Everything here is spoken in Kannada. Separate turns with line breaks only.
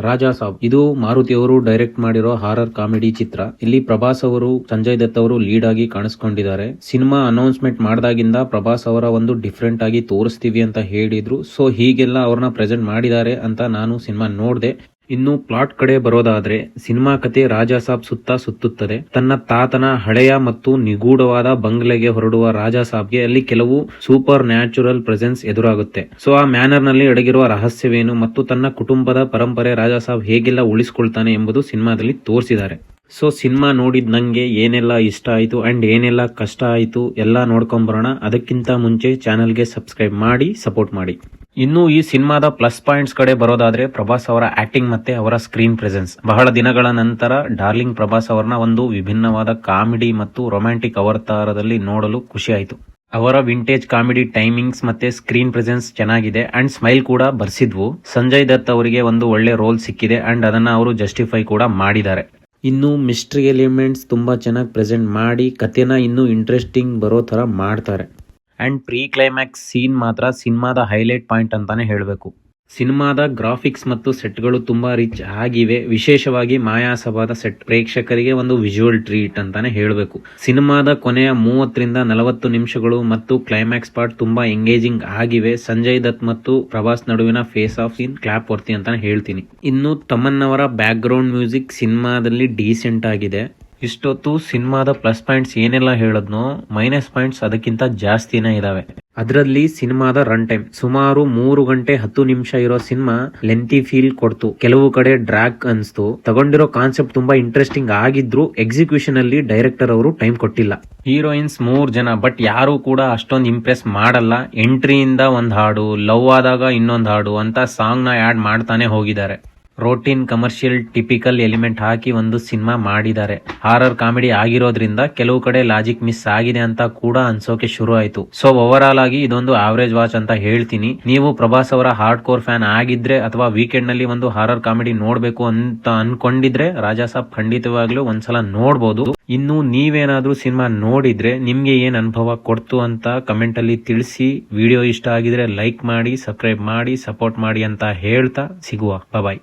ರಾಜಾ ಸಾಬ್ ಇದು ಮಾರುತಿ ಅವರು ಡೈರೆಕ್ಟ್ ಮಾಡಿರೋ ಹಾರರ್ ಕಾಮಿಡಿ ಚಿತ್ರ. ಇಲ್ಲಿ ಪ್ರಭಾಸ್ ಅವರು, ಸಂಜಯ್ ದತ್ ಅವರು ಲೀಡ್ ಆಗಿ ಕಾಣಿಸ್ಕೊಂಡಿದ್ದಾರೆ. ಸಿನಿಮಾ ಅನೌನ್ಸ್ಮೆಂಟ್ ಮಾಡಿದಾಗಿಂದ ಪ್ರಭಾಸ್ ಅವರ ಒಂದು ಡಿಫ್ರೆಂಟ್ ಆಗಿ ತೋರಿಸ್ತೀವಿ ಅಂತ ಹೇಳಿದ್ರು. ಸೊ ಹೀಗೆಲ್ಲ ಅವ್ರನ್ನ ಪ್ರೆಸೆಂಟ್ ಮಾಡಿದ್ದಾರೆ ಅಂತ ನಾನು ಸಿನಿಮಾ ನೋಡಿದೆ. ಇನ್ನು ಪ್ಲಾಟ್ ಕಡೆ ಬರೋದಾದ್ರೆ, ಸಿನಿಮಾ ಕತೆ ರಾಜಾ ಸಾಬ್ ಸುತ್ತುತ್ತದೆ. ತನ್ನ ತಾತನ ಹಳೆಯ ಮತ್ತು ನಿಗೂಢವಾದ ಬಂಗ್ಲೆಗೆ ಹೊರಡುವ ರಾಜಾ ಸಾಬ್ಗೆ ಅಲ್ಲಿ ಕೆಲವು ಸೂಪರ್ ನ್ಯಾಚುರಲ್ ಪ್ರೆಸೆನ್ಸ್ ಎದುರಾಗುತ್ತೆ. ಸೊ ಆ ಮ್ಯಾನರ್ ನಲ್ಲಿ ಅಡಗಿರುವ ರಹಸ್ಯವೇನು ಮತ್ತು ತನ್ನ ಕುಟುಂಬದ ಪರಂಪರೆ ರಾಜಾ ಸಾಬ್ ಹೇಗೆಲ್ಲ ಉಳಿಸ್ಕೊಳ್ತಾನೆ ಎಂಬುದು ಸಿನಿಮಾದಲ್ಲಿ ತೋರಿಸಿದ್ದಾರೆ. ಸೊ ಸಿನಿಮಾ ನೋಡಿದ್ ನಂಗೆ ಏನೆಲ್ಲ ಇಷ್ಟ ಆಯ್ತು ಅಂಡ್ ಏನೆಲ್ಲ ಕಷ್ಟ ಆಯ್ತು ಎಲ್ಲ ನೋಡ್ಕೊಂಬರೋಣ. ಅದಕ್ಕಿಂತ ಮುಂಚೆ ಚಾನೆಲ್ಗೆ ಸಬ್ಸ್ಕ್ರೈಬ್ ಮಾಡಿ ಸಪೋರ್ಟ್ ಮಾಡಿ. ಇನ್ನು ಈ ಸಿನಿಮಾದ ಪ್ಲಸ್ ಪಾಯಿಂಟ್ಸ್ ಕಡೆ ಬರೋದಾದ್ರೆ, ಪ್ರಭಾಸ್ ಅವರ ಆಕ್ಟಿಂಗ್ ಮತ್ತೆ ಅವರ ಸ್ಕ್ರೀನ್ ಪ್ರೆಸೆನ್ಸ್. ಬಹಳ ದಿನಗಳ ನಂತರ ಡಾರ್ಲಿಂಗ್ ಪ್ರಭಾಸ್ ಅವರನ್ನ ಒಂದು ವಿಭಿನ್ನವಾದ ಕಾಮಿಡಿ ಮತ್ತು ರೊಮ್ಯಾಂಟಿಕ್ ಅವತಾರದಲ್ಲಿ ನೋಡಲು ಖುಷಿ ಆಯ್ತು. ಅವರ ವಿಂಟೇಜ್ ಕಾಮಿಡಿ ಟೈಮಿಂಗ್ಸ್ ಮತ್ತೆ ಸ್ಕ್ರೀನ್ ಪ್ರೆಸೆನ್ಸ್ ಚೆನ್ನಾಗಿದೆ ಅಂಡ್ ಸ್ಮೈಲ್ ಕೂಡ ಬರ್ಸಿದ್ವು. ಸಂಜಯ್ ದತ್ ಅವರಿಗೆ ಒಂದು ಒಳ್ಳೆ ರೋಲ್ ಸಿಕ್ಕಿದೆ ಅಂಡ್ ಅದನ್ನ ಅವರು ಜಸ್ಟಿಫೈ ಕೂಡ ಮಾಡಿದ್ದಾರೆ. ಇನ್ನು ಮಿಸ್ಟ್ರಿ ಎಲಿಮೆಂಟ್ಸ್ ತುಂಬಾ ಚೆನ್ನಾಗಿ ಪ್ರೆಸೆಂಟ್ ಮಾಡಿ ಕಥೆನ ಇನ್ನೂ ಇಂಟ್ರೆಸ್ಟಿಂಗ್ ಬರೋ ತರ ಮಾಡ್ತಾರೆ. ಅಂಡ್ ಪ್ರೀ ಕ್ಲೈಮ್ಯಾಕ್ಸ್ ಸೀನ್ ಮಾತ್ರ ಸಿನಿಮಾದ ಹೈಲೈಟ್ ಪಾಯಿಂಟ್ ಅಂತಾನೆ ಹೇಳಬೇಕು. ಸಿನಿಮಾದ ಗ್ರಾಫಿಕ್ಸ್ ಮತ್ತು ಸೆಟ್ಗಳು ತುಂಬಾ ರಿಚ್ ಆಗಿವೆ. ವಿಶೇಷವಾಗಿ ಮಾಯಾಸಭಾದ ಸೆಟ್ ಪ್ರೇಕ್ಷಕರಿಗೆ ಒಂದು ವಿಜುವಲ್ ಟ್ರೀಟ್ ಅಂತಾನೆ ಹೇಳಬೇಕು. ಸಿನಿಮಾದ ಕೊನೆಯ 30-40 ನಿಮಿಷಗಳು ಮತ್ತು ಕ್ಲೈಮ್ಯಾಕ್ಸ್ ಪಾರ್ಟ್ ತುಂಬಾ ಎಂಗೇಜಿಂಗ್ ಆಗಿವೆ. ಸಂಜಯ್ ದತ್ ಮತ್ತು ಪ್ರಭಾಸ್ ನಡುವಿನ ಫೇಸ್ ಆಫ್ ಸೀನ್ ಕ್ಲಾಪ್ ವರ್ತಿ ಅಂತಾನೆ ಹೇಳ್ತೀನಿ. ಇನ್ನು ತಮನ್ ಅವರ ಬ್ಯಾಕ್ ಗ್ರೌಂಡ್ ಮ್ಯೂಸಿಕ್ ಸಿನಿಮಾದಲ್ಲಿ ಡೀಸೆಂಟ್ ಆಗಿದೆ. ಇಷ್ಟೊತ್ತು ಸಿನಿಮಾದ ಪ್ಲಸ್ ಪಾಯಿಂಟ್ಸ್ ಏನೆಲ್ಲ ಹೇಳದ್ನೋ, ಮೈನಸ್ ಪಾಯಿಂಟ್ಸ್ ಅದಕ್ಕಿಂತ ಜಾಸ್ತಿನೇ ಇದಾವೆ. ಅದರಲ್ಲಿ ಸಿನಿಮಾದ ರನ್ ಟೈಮ್ ಸುಮಾರು 3 ಗಂಟೆ 10 ನಿಮಿಷ ಇರೋ ಸಿನಿಮಾ ಲೆಂತಿ ಫೀಲ್ ಕೊಡ್ತು. ಕೆಲವು ಕಡೆ ಡ್ರ್ಯಾಗ್ ಅನ್ಸ್ತು. ತಗೊಂಡಿರೋ ಕಾನ್ಸೆಪ್ಟ್ ತುಂಬಾ ಇಂಟ್ರೆಸ್ಟಿಂಗ್ ಆಗಿದ್ರು ಎಕ್ಸಿಕ್ಯೂಷನ್ ಅಲ್ಲಿ ಡೈರೆಕ್ಟರ್ ಅವರು ಟೈಮ್ ಕೊಟ್ಟಿಲ್ಲ. ಹೀರೋಯಿನ್ಸ್ 3 ಜನ, ಬಟ್ ಯಾರು ಕೂಡ ಅಷ್ಟೊಂದು ಇಂಪ್ರೆಸ್ ಮಾಡಲ್ಲ. ಎಂಟ್ರಿಯಿಂದ ಒಂದ್ ಹಾಡು, ಲವ್ ಆದಾಗ ಇನ್ನೊಂದ್ ಹಾಡು ಅಂತ ಸಾಂಗ್ ನ ಆಡ್ ಮಾಡ್ತಾನೆ ಹೋಗಿದ್ದಾರೆ. ರೋಟೀನ್ ಕಮರ್ಷಿಯಲ್ ಟಿಪಿಕಲ್ ಎಲಿಮೆಂಟ್ ಹಾಕಿ ಒಂದು ಸಿನಿಮಾ ಮಾಡಿದ್ದಾರೆ. ಹಾರರ್ ಕಾಮಿಡಿ ಆಗಿರೋದ್ರಿಂದ ಕೆಲವು ಕಡೆ ಲಾಜಿಕ್ ಮಿಸ್ ಆಗಿದೆ ಅಂತ ಕೂಡ ಅನ್ಸೋಕೆ ಶುರು ಆಯ್ತು. ಸೊ ಓವರ್ ಆಲ್ ಆಗಿ ಇದೊಂದು ಆವರೇಜ್ ವಾಚ್ ಅಂತ ಹೇಳ್ತೀನಿ. ನೀವು ಪ್ರಭಾಸ್ ಅವರ ಹಾರ್ಡ್ ಕೋರ್ ಫ್ಯಾನ್ ಆಗಿದ್ರೆ ಅಥವಾ ವೀಕೆಂಡ್ ನಲ್ಲಿ ಒಂದು ಹಾರರ್ ಕಾಮಿಡಿ ನೋಡ್ಬೇಕು ಅಂತ ಅನ್ಕೊಂಡಿದ್ರೆ ರಾಜಾ ಸಾಬ್ ಖಂಡಿತವಾಗ್ಲೂ ಒಂದ್ಸಲ ನೋಡ್ಬೋದು. ಇನ್ನು ನೀವೇನಾದ್ರೂ ಸಿನಿಮಾ ನೋಡಿದ್ರೆ ನಿಮ್ಗೆ ಏನ್ ಅನುಭವ ಕೊಡ್ತು ಅಂತ ಕಮೆಂಟ್ ಅಲ್ಲಿ ತಿಳಿಸಿ. ವಿಡಿಯೋ ಇಷ್ಟ ಆಗಿದ್ರೆ ಲೈಕ್ ಮಾಡಿ, ಸಬ್ಸ್ಕ್ರೈಬ್ ಮಾಡಿ, ಸಪೋರ್ಟ್ ಮಾಡಿ ಅಂತ ಹೇಳ್ತಾ ಸಿಗುವ. ಬಾಯ್.